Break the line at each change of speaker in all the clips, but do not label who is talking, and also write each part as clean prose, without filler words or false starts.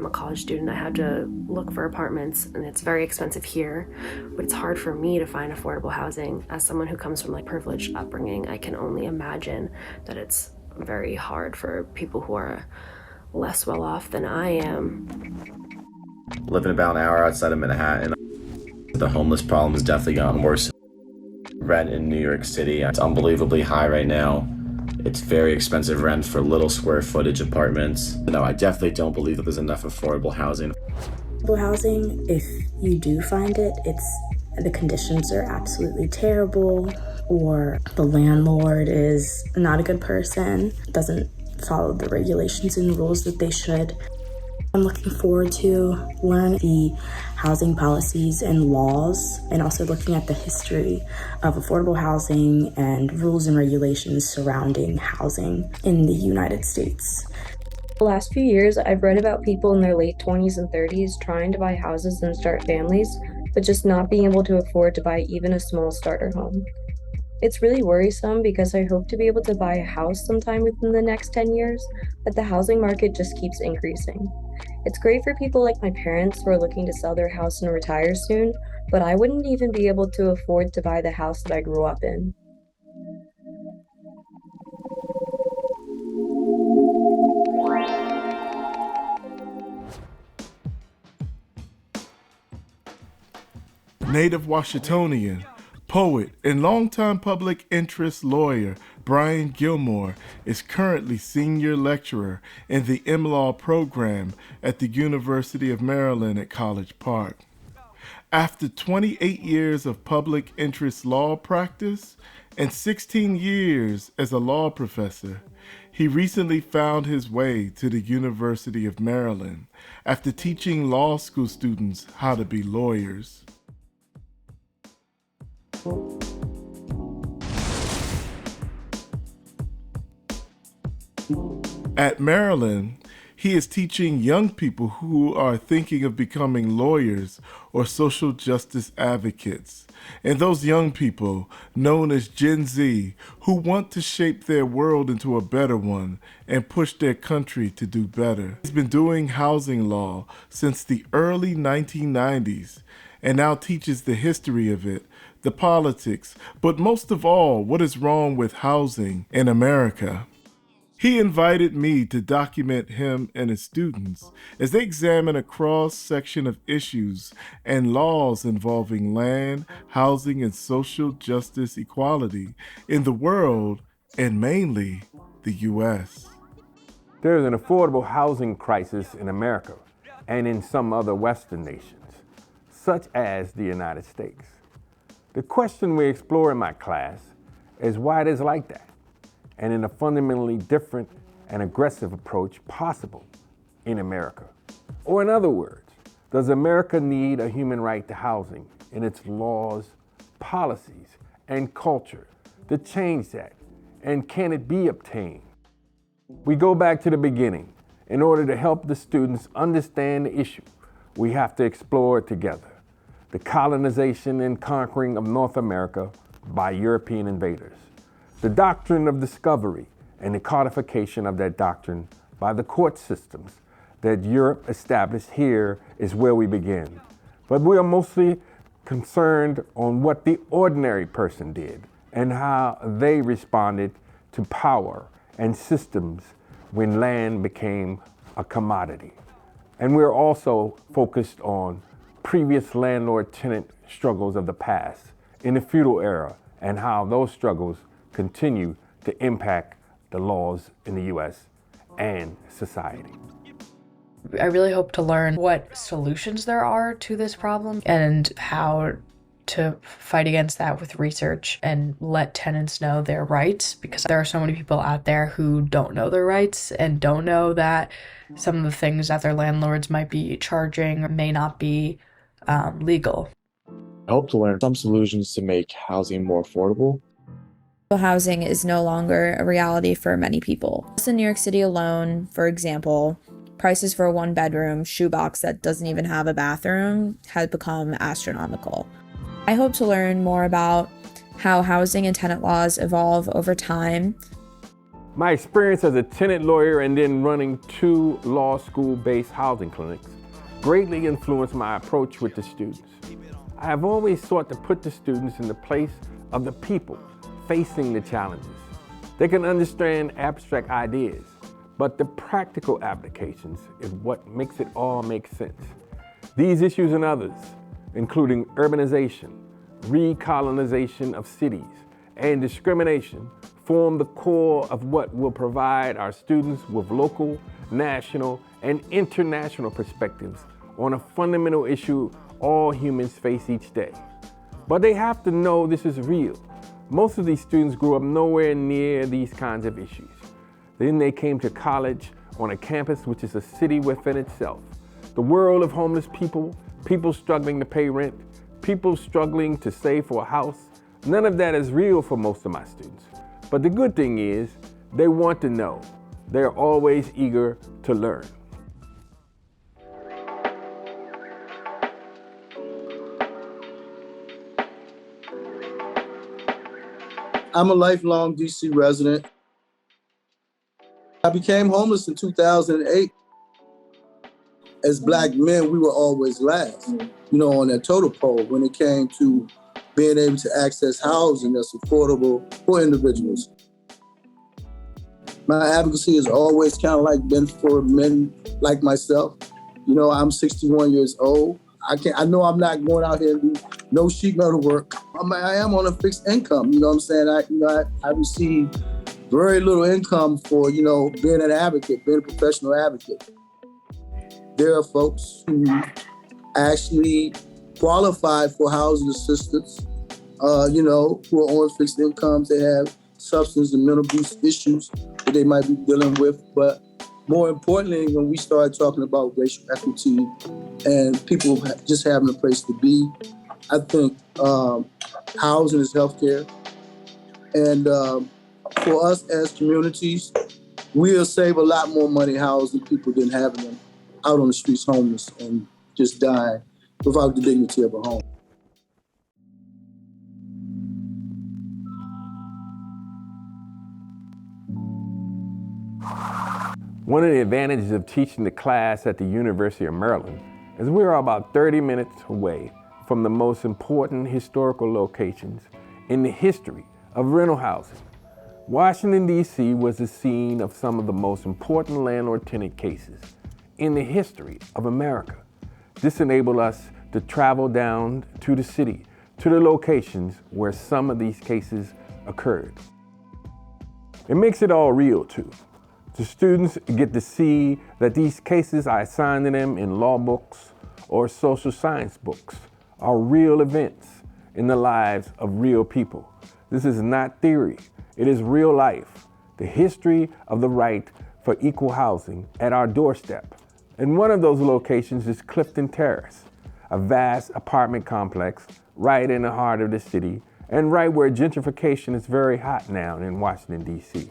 I'm a college student. I had to look for apartments, and it's very expensive here, but it's hard for me to find affordable housing. As someone who comes from privileged upbringing, I can only imagine that it's very hard for people who are less well off than I am.
Living about an hour outside of Manhattan, the homeless problem has definitely gotten worse. Rent in New York City, it's unbelievably high right now. It's very expensive rent for little square footage apartments. No, I definitely don't believe that there's enough affordable housing.
Affordable housing, if you do find it, the conditions are absolutely terrible, or the landlord is not a good person, doesn't follow the regulations and rules that they should. I'm looking forward to learn the housing policies and laws, and also looking at the history of affordable housing and rules and regulations surrounding housing in the United States.
The last few years, I've read about people in their late 20s and 30s trying to buy houses and start families, but just not being able to afford to buy even a small starter home. It's really worrisome because I hope to be able to buy a house sometime within the next 10 years, but the housing market just keeps increasing. It's great for people like my parents who are looking to sell their house and retire soon, but I wouldn't even be able to afford to buy the house that I grew up in.
Native Washingtonian, poet, and longtime public interest lawyer Brian Gilmore is currently senior lecturer in the M-Law program at the University of Maryland at College Park. After 28 years of public interest law practice and 16 years as a law professor, he recently found his way to the University of Maryland after teaching law school students how to be lawyers. At Maryland, he is teaching young people who are thinking of becoming lawyers or social justice advocates, and those young people, known as Gen Z, who want to shape their world into a better one and push their country to do better. He's been doing housing law since the early 1990s and now teaches the history of it, the politics, but most of all, what is wrong with housing in America. He invited me to document him and his students as they examine a cross-section of issues and laws involving land, housing, and social justice equality in the world, and mainly the U.S.
There is an affordable housing crisis in America and in some other Western nations, such as the United States. The question we explore in my class is why it is like that, and in a fundamentally different and aggressive approach possible in America. Or in other words, does America need a human right to housing in its laws, policies, and culture to change that? And can it be obtained? We go back to the beginning. In order to help the students understand the issue, we have to explore it together. The colonization and conquering of North America by European invaders. The doctrine of discovery and the codification of that doctrine by the court systems that Europe established here is where we begin. But we are mostly concerned on what the ordinary person did and how they responded to power and systems when land became a commodity. And we're also focused on previous landlord-tenant struggles of the past in the feudal era and how those struggles continue to impact the laws in the U.S. and society.
I really hope to learn what solutions there are to this problem and how to fight against that with research and let tenants know their rights, because there are so many people out there who don't know their rights and don't know that some of the things that their landlords might be charging may not be legal.
I hope to learn some solutions to make housing more affordable.
Housing is no longer a reality for many people. In New York City alone, for example, prices for a one-bedroom shoebox that doesn't even have a bathroom has become astronomical. I hope to learn more about how housing and tenant laws evolve over time.
My experience as a tenant lawyer and then running 2 law school-based housing clinics greatly influenced my approach with the students. I have always sought to put the students in the place of the people facing the challenges. They can understand abstract ideas, but the practical applications is what makes it all make sense. These issues and others, including urbanization, recolonization of cities, and discrimination, form the core of what will provide our students with local, national, and international perspectives on a fundamental issue all humans face each day. But they have to know this is real. Most of these students grew up nowhere near these kinds of issues. Then they came to college on a campus which is a city within itself. The world of homeless people, people struggling to pay rent, people struggling to save for a house, none of that is real for most of my students. But the good thing is, they want to know. They're always eager to learn.
I'm a lifelong DC resident. I became homeless in 2008. As Black men, we were always last, on that totem pole when it came to being able to access housing that's affordable for individuals. My advocacy has always kind of like been for men like myself. I'm 61 years old. I know I'm not going out here and do no sheet metal work. I am on a fixed income. You know what I'm saying? I receive very little income for, being an advocate, being a professional advocate. There are folks who actually qualify for housing assistance, who are on fixed incomes. They have substance and mental abuse issues that they might be dealing with. But more importantly, when we start talking about racial equity and people just having a place to be, I think housing is healthcare. And for us as communities, we'll save a lot more money housing people than having them out on the streets homeless and just dying without the dignity of a home.
One of the advantages of teaching the class at the University of Maryland is we're about 30 minutes away from the most important historical locations in the history of rental housing. Washington, D.C. was the scene of some of the most important landlord-tenant cases in the history of America. This enabled us to travel down to the city, to the locations where some of these cases occurred. It makes it all real, too. The students get to see that these cases I assigned to them in law books or social science books are real events in the lives of real people. This is not theory, it is real life, the history of the right for equal housing at our doorstep. And one of those locations is Clifton Terrace, a vast apartment complex right in the heart of the city and right where gentrification is very hot now in Washington, D.C.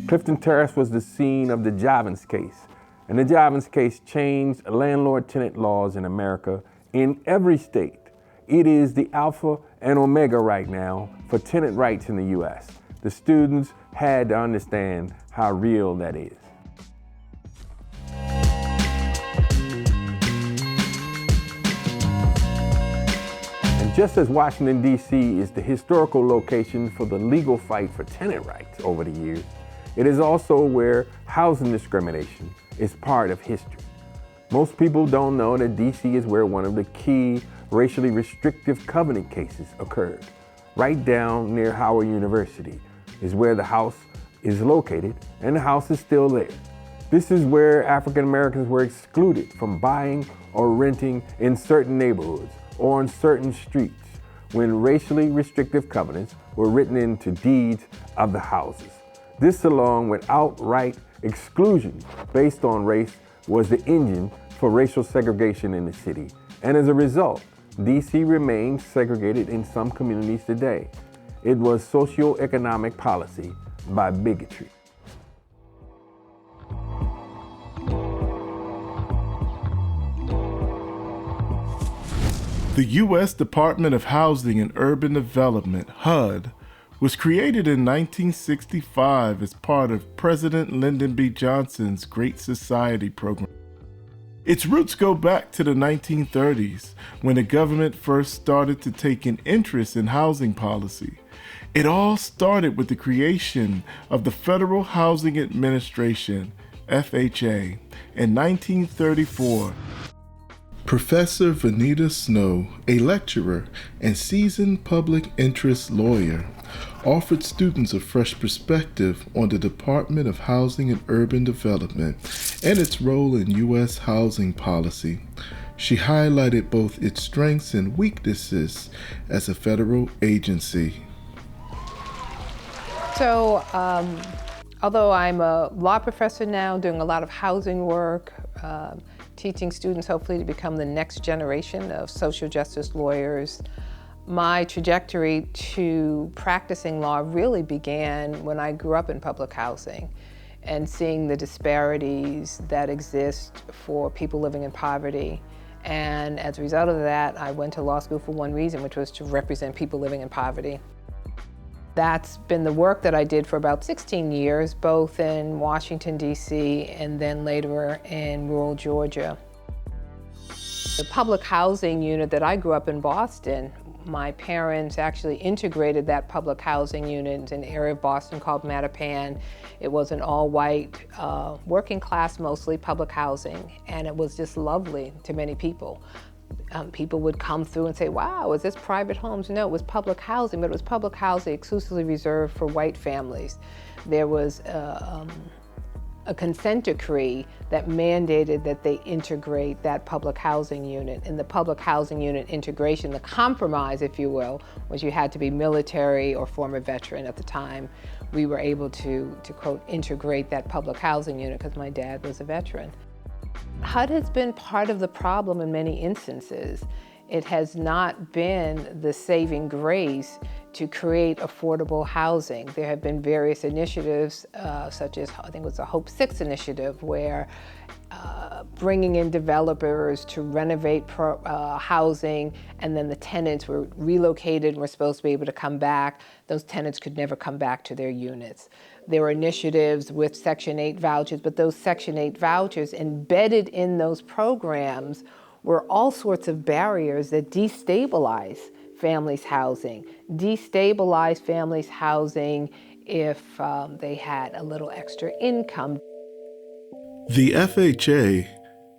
Clifton Terrace was the scene of the Javins case, and the Javins case changed landlord-tenant laws in America in every state. It is the alpha and omega right now for tenant rights in the U.S. The students had to understand how real that is. And just as Washington, D.C. is the historical location for the legal fight for tenant rights over the years, it is also where housing discrimination is part of history. Most people don't know that D.C. is where one of the key racially restrictive covenant cases occurred. Right down near Howard University is where the house is located, and the house is still there. This is where African Americans were excluded from buying or renting in certain neighborhoods or on certain streets when racially restrictive covenants were written into deeds of the houses. This, along with outright exclusion based on race, was the engine for racial segregation in the city. And as a result, D.C. remains segregated in some communities today. It was socioeconomic policy by bigotry.
The U.S. Department of Housing and Urban Development, HUD, was created in 1965 as part of President Lyndon B. Johnson's Great Society program. Its roots go back to the 1930s, when the government first started to take an interest in housing policy. It all started with the creation of the Federal Housing Administration, FHA, in 1934. Professor Vanita Snow, a lecturer and seasoned public interest lawyer, offered students a fresh perspective on the Department of Housing and Urban Development and its role in U.S. housing policy. She highlighted both its strengths and weaknesses as a federal agency.
So, although I'm a law professor now, doing a lot of housing work, teaching students hopefully to become the next generation of social justice lawyers, my trajectory to practicing law really began when I grew up in public housing and seeing the disparities that exist for people living in poverty. And as a result of that, I went to law school for one reason, which was to represent people living in poverty. That's been the work that I did for about 16 years, both in Washington, D.C., and then later in rural Georgia. The public housing unit that I grew up in Boston, my parents actually integrated that public housing unit in an area of Boston called Mattapan. It was an all-white, working class mostly, public housing, and it was just lovely to many people. People would come through and say, wow, is this private homes? No, it was public housing, but it was public housing exclusively reserved for white families. There was a consent decree that mandated that they integrate that public housing unit. In the public housing unit integration, the compromise, if you will, was you had to be military or former veteran at the time. We were able to quote, integrate that public housing unit because my dad was a veteran. HUD has been part of the problem in many instances. It has not been the saving grace to create affordable housing. There have been various initiatives, such as, I think it was the Hope 6 initiative, where bringing in developers to renovate housing, and then the tenants were relocated and were supposed to be able to come back. Those tenants could never come back to their units. There were initiatives with Section 8 vouchers, but those Section 8 vouchers embedded in those programs were all sorts of barriers that destabilize families' housing. Destabilize families' housing if they had a little extra income.
The FHA,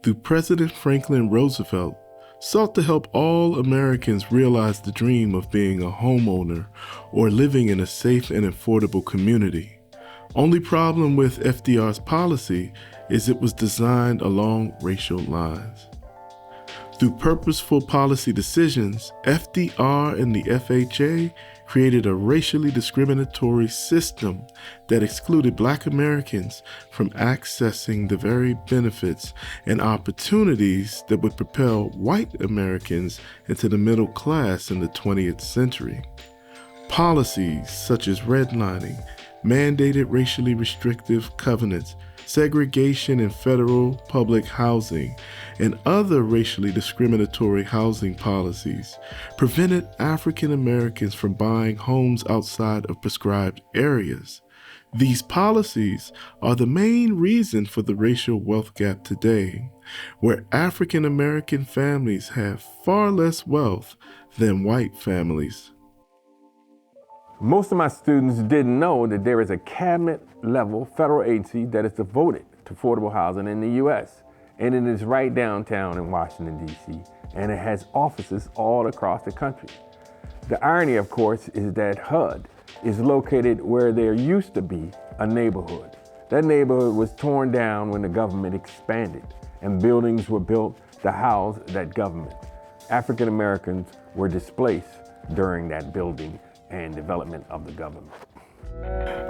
through President Franklin Roosevelt, sought to help all Americans realize the dream of being a homeowner or living in a safe and affordable community. Only problem with FDR's policy is it was designed along racial lines. Through purposeful policy decisions, FDR and the FHA created a racially discriminatory system that excluded Black Americans from accessing the very benefits and opportunities that would propel white Americans into the middle class in the 20th century. Policies such as redlining, mandated racially restrictive covenants, segregation in federal public housing, and other racially discriminatory housing policies prevented African Americans from buying homes outside of prescribed areas. These policies are the main reason for the racial wealth gap today, where African American families have far less wealth than white families.
Most of my students didn't know that there is a cabinet-level federal agency that is devoted to affordable housing in the U.S., and it is right downtown in Washington, D.C., and it has offices all across the country. The irony, of course, is that HUD is located where there used to be a neighborhood. That neighborhood was torn down when the government expanded, and buildings were built to house that government. African Americans were displaced during that building and development of the government.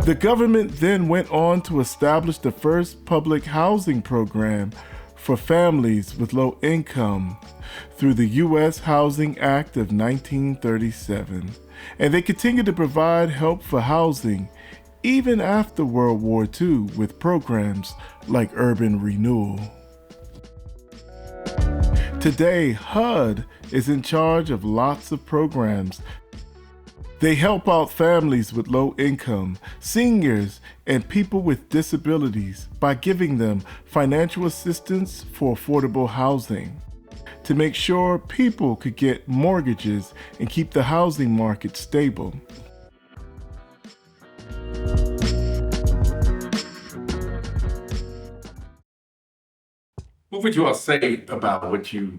The government then went on to establish the first public housing program for families with low income through the U.S. Housing Act of 1937, and they continued to provide help for housing even after World War II with programs like urban renewal. Today, HUD is in charge of lots of programs. They help out families with low income, seniors, and people with disabilities by giving them financial assistance for affordable housing to make sure people could get mortgages and keep the housing market stable.
What would you all say about what you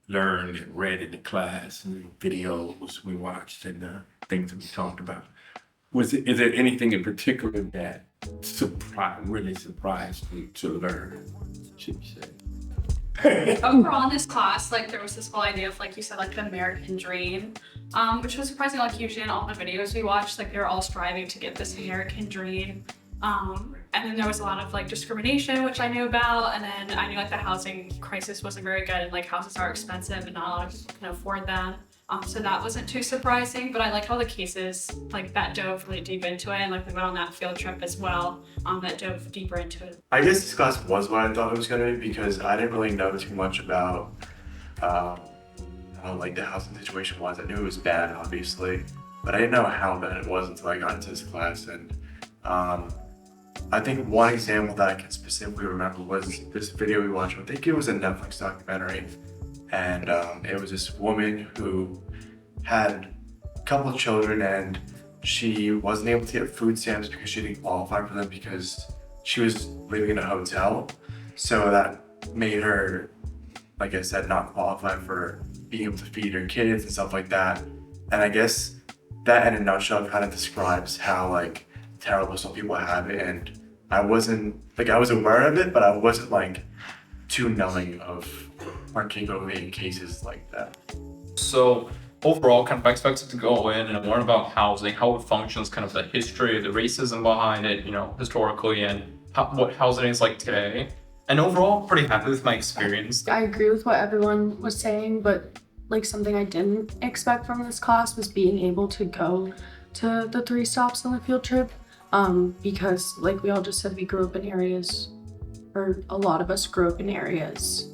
learned and read in the class and the videos we watched and the things that we talked about? Is there anything in particular that really surprised you to learn, should you say?
Overall in this class, like there was this whole idea of, like you said, like the American dream, which was surprising. Like usually in all the videos we watched, like they were all striving to get this American dream. And then there was a lot of like discrimination, which I knew about, and then I knew like the housing crisis wasn't very good, and like houses are expensive and not a lot of people can afford them. So that wasn't too surprising, but I like all the cases like that dove really deep into it, and like we went on that field trip as well, that dove deeper into it.
I guess this class was what I thought it was going to be, because I didn't really know too much about how like the housing situation was. I knew it was bad, obviously, but I didn't know how bad it was until I got into this class. And I think one example that I can specifically remember was this video we watched. I think it was a Netflix documentary, and it was this woman who had a couple of children, and she wasn't able to get food stamps because she didn't qualify for them because she was living in a hotel. So that made her, like I said, not qualify for being able to feed her kids and stuff like that. And I guess that in a nutshell kind of describes how like terrible some people have it. And I was aware of it, but I wasn't like too knowing of particularly cases like that.
So overall, kind of expected to go in and learn about housing, how it functions, kind of the history, the racism behind it, historically, and what housing is like today. And overall, pretty happy with my experience.
I agree with what everyone was saying, but like something I didn't expect from this class was being able to go to the 3 stops on the field trip, because like we all just said, we grew up in areas, or a lot of us grew up in areas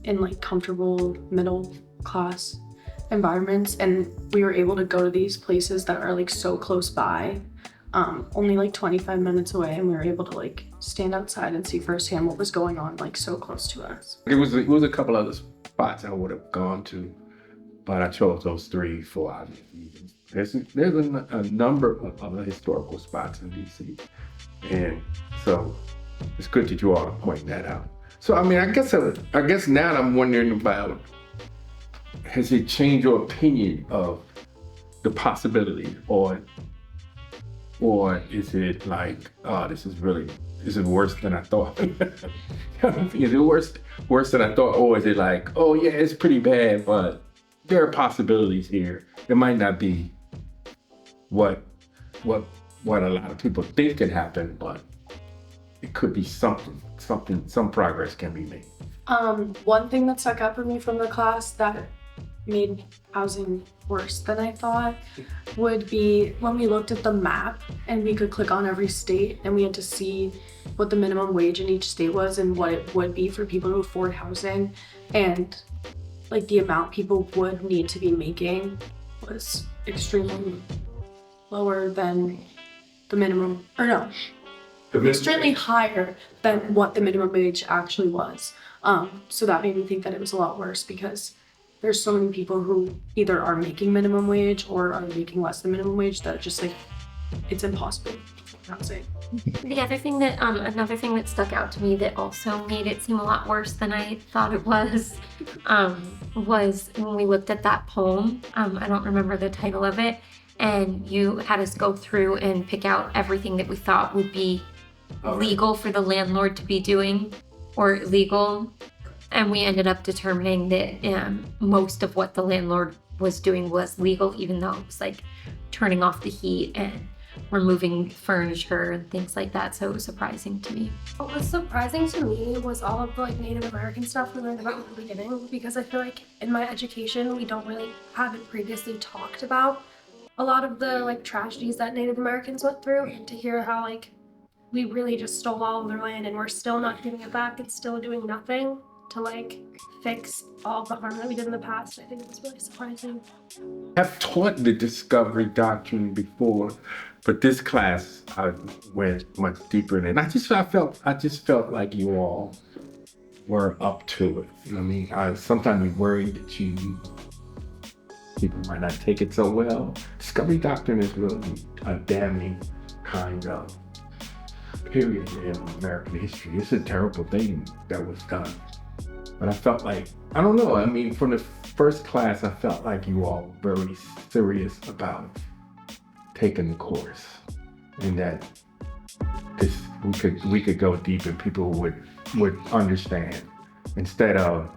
in like comfortable middle class environments, and we were able to go to these places that are like so close by, only like 25 minutes away, and we were able to like stand outside and see firsthand what was going on like so close to us.
It was a couple other spots I would have gone to, but I chose those 3 for obvious reasons. There's a number of other historical spots in DC, and so it's good that you all are pointing that out. So I mean, I guess now I'm wondering about, has it changed your opinion of the possibility, or is it like, oh, this is worse than I thought? Is it worse than I thought, or is it like, oh yeah, it's pretty bad, but there are possibilities here. It might not be what a lot of people think can happen, but it could be something, some progress can be made.
One thing that stuck out for me from the class that made housing worse than I thought would be when we looked at the map and we could click on every state and we had to see what the minimum wage in each state was and what it would be for people to afford housing, and like the amount people would need to be making was extremely lower than the minimum, or no, extremely higher than what the minimum wage actually was. So that made me think that it was a lot worse, because there's so many people who either are making minimum wage or are making less than minimum wage that just like, it's impossible for housing.
The other thing that, another thing that stuck out to me that also made it seem a lot worse than I thought it was when we looked at that poem. I don't remember the title of it, and you had us go through and pick out everything that we thought would be legal for the landlord to be doing, or illegal. And we ended up determining that most of what the landlord was doing was legal, even though it was like turning off the heat and removing furniture and things like that. So it was surprising to me.
What was surprising to me was all of the like Native American stuff we learned about in the beginning, because I feel like in my education we haven't previously talked about a lot of the like tragedies that Native Americans went through, and to hear how like we really just stole all of their land and we're still not giving it back and still doing nothing to like fix all the harm that we did in the past. I think it's really surprising.
I've taught the discovery doctrine before, but this class I went much deeper in it. I just felt like you all were up to it. I mean, I sometimes worried that people might not take it so well. Discovery doctrine is really a damning kind of period in American history. It's a terrible thing that was done. But I felt like, I don't know, I mean, from the first class, I felt like you all were very serious about taking the course, and that we could go deep and people would understand. Instead of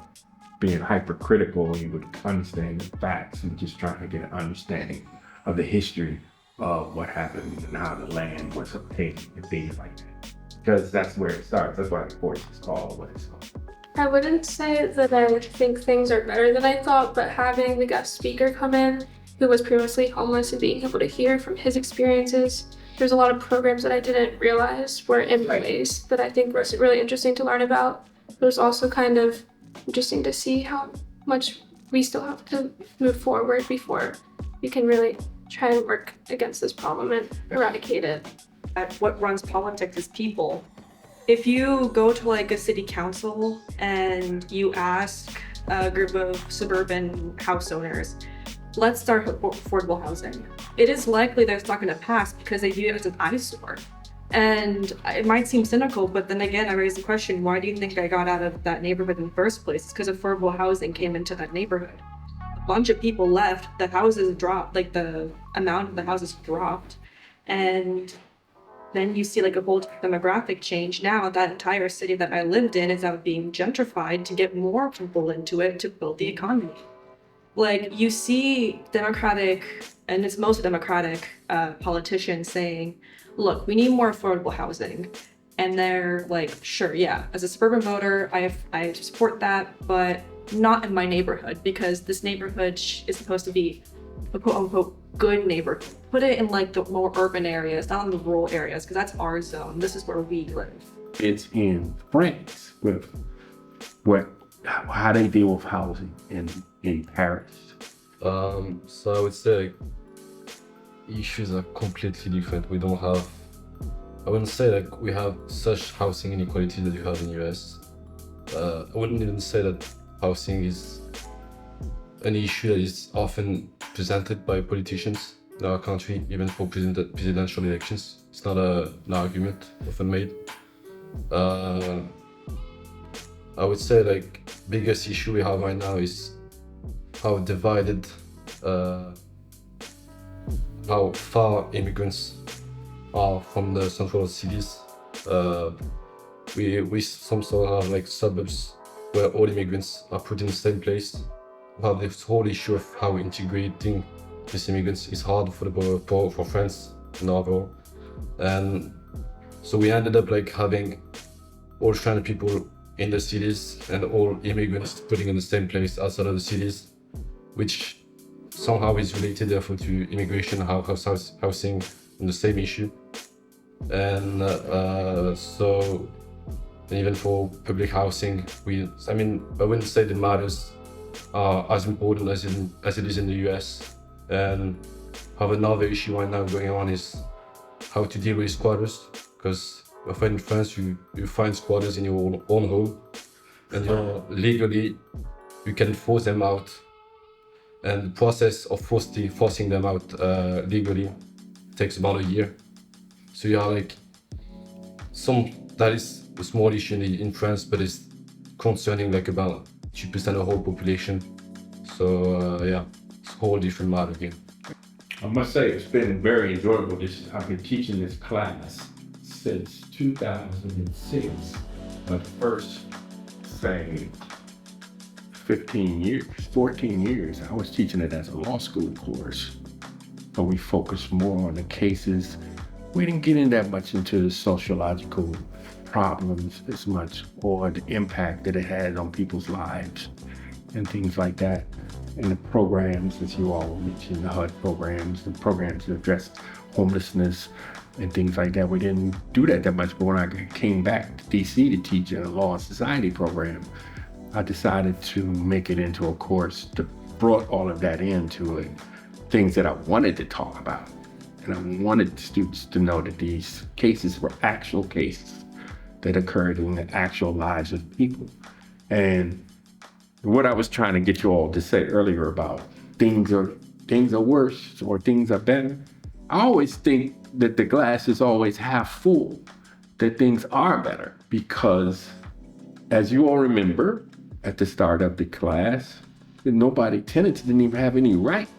being hypercritical, you would understand the facts and just trying to get an understanding of the history of what happened and how the land was obtained and things like that. Because that's where it starts. That's why the course is called what it's called.
I wouldn't say that I think things are better than I thought, but having the guest speaker come in who was previously homeless and being able to hear from his experiences, there's a lot of programs that I didn't realize were in place that I think was really interesting to learn about. It was also kind of interesting to see how much we still have to move forward before we can really try and work against this problem and eradicate it.
What runs politics is people. If you go to like a city council and you ask a group of suburban house owners, let's start affordable housing, it is likely that it's not going to pass because they view it as an eyesore. And it might seem cynical, but then again, I raise the question, why do you think I got out of that neighborhood in the first place? It's because affordable housing came into that neighborhood. A bunch of people left, the houses dropped, like the amount of the houses dropped. And then you see like a whole demographic change. Now that entire city that I lived in is now being gentrified to get more people into it to build the economy. Like you see Democratic, and it's mostly Democratic politicians saying, look, we need more affordable housing. And they're like, sure, yeah, as a suburban voter, I support that, but not in my neighborhood because this neighborhood is supposed to be a quote unquote good neighborhood. Put it in like the more urban areas, not in the rural areas, because that's our zone. This is where we live.
It's in France with how they deal with housing in Paris.
So I would say issues are completely different. We don't have, I wouldn't say like we have such housing inequality that you have in the US. I wouldn't even say that housing is an issue that is often presented by politicians in our country, even for presidential elections. It's not an argument often made. I would say like biggest issue we have right now is how divided, how far immigrants are from the central cities. We some sort of have like suburbs where all immigrants are put in the same place. We have this whole issue of how integrating these immigrants is hard for France and overall. And so we ended up like having all kind of people in the cities and all immigrants putting in the same place outside of the cities, which somehow is related therefore to immigration and housing and the same issue. And so even for public housing, I wouldn't say the matters are as important as it is in the US. And have another issue right now going on is how to deal with squatters, because often in France you find squatters in your own home, and legally you can force them out, and the process of forcing them out legally takes about a year. So you have like that is a small issue in France, but it's concerning like about 2% of the whole population. So yeah, it's a whole different matter again.
I must say it's been very enjoyable. I've been teaching this class since 2006, but first, say, 14 years, I was teaching it as a law school course, but we focused more on the cases. We didn't get in that much into the sociological problems as much, or the impact that it had on people's lives and things like that. And the programs, as you all mentioned, the HUD programs, the programs that address homelessness and things like that. We didn't do that much, but when I came back to DC to teach in a law and society program, I decided to make it into a course that brought all of that into it, things that I wanted to talk about. And I wanted students to know that these cases were actual cases that occurred in the actual lives of people. And what I was trying to get you all to say earlier about things are worse or things are better, I always think that the glass is always half full, that things are better, because as you all remember at the start of the class, tenants didn't even have any rights,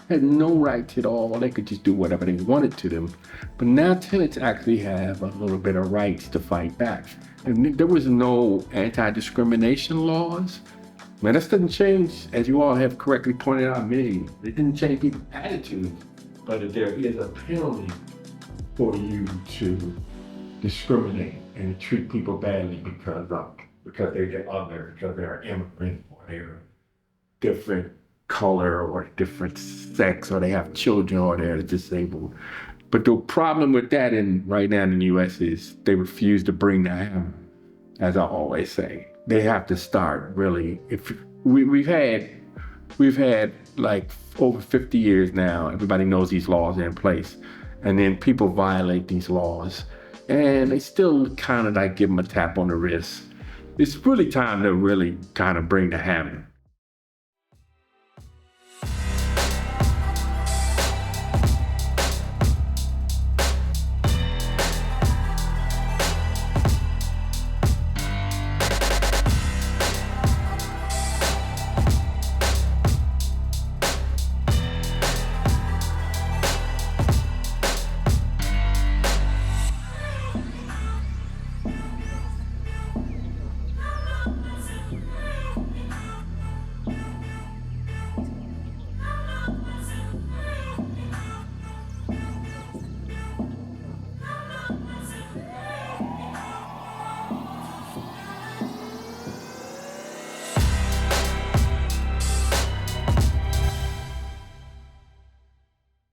had no rights at all. They could just do whatever they wanted to them. But now tenants actually have a little bit of rights to fight back. And there was no anti-discrimination laws. Man, that doesn't change, as you all have correctly pointed out, it didn't change people's attitudes, but there is a penalty for you to discriminate and treat people badly because they're other, because they're immigrant, or they're different color or different sex, or they have children, or they're disabled. But the problem with that right now in the US is they refuse to bring the hammer, as I always say. They have to start really. If we've had like over 50 years now, everybody knows these laws are in place, and then people violate these laws, and they still kind of like give them a tap on the wrist. It's really time to really kind of bring the hammer.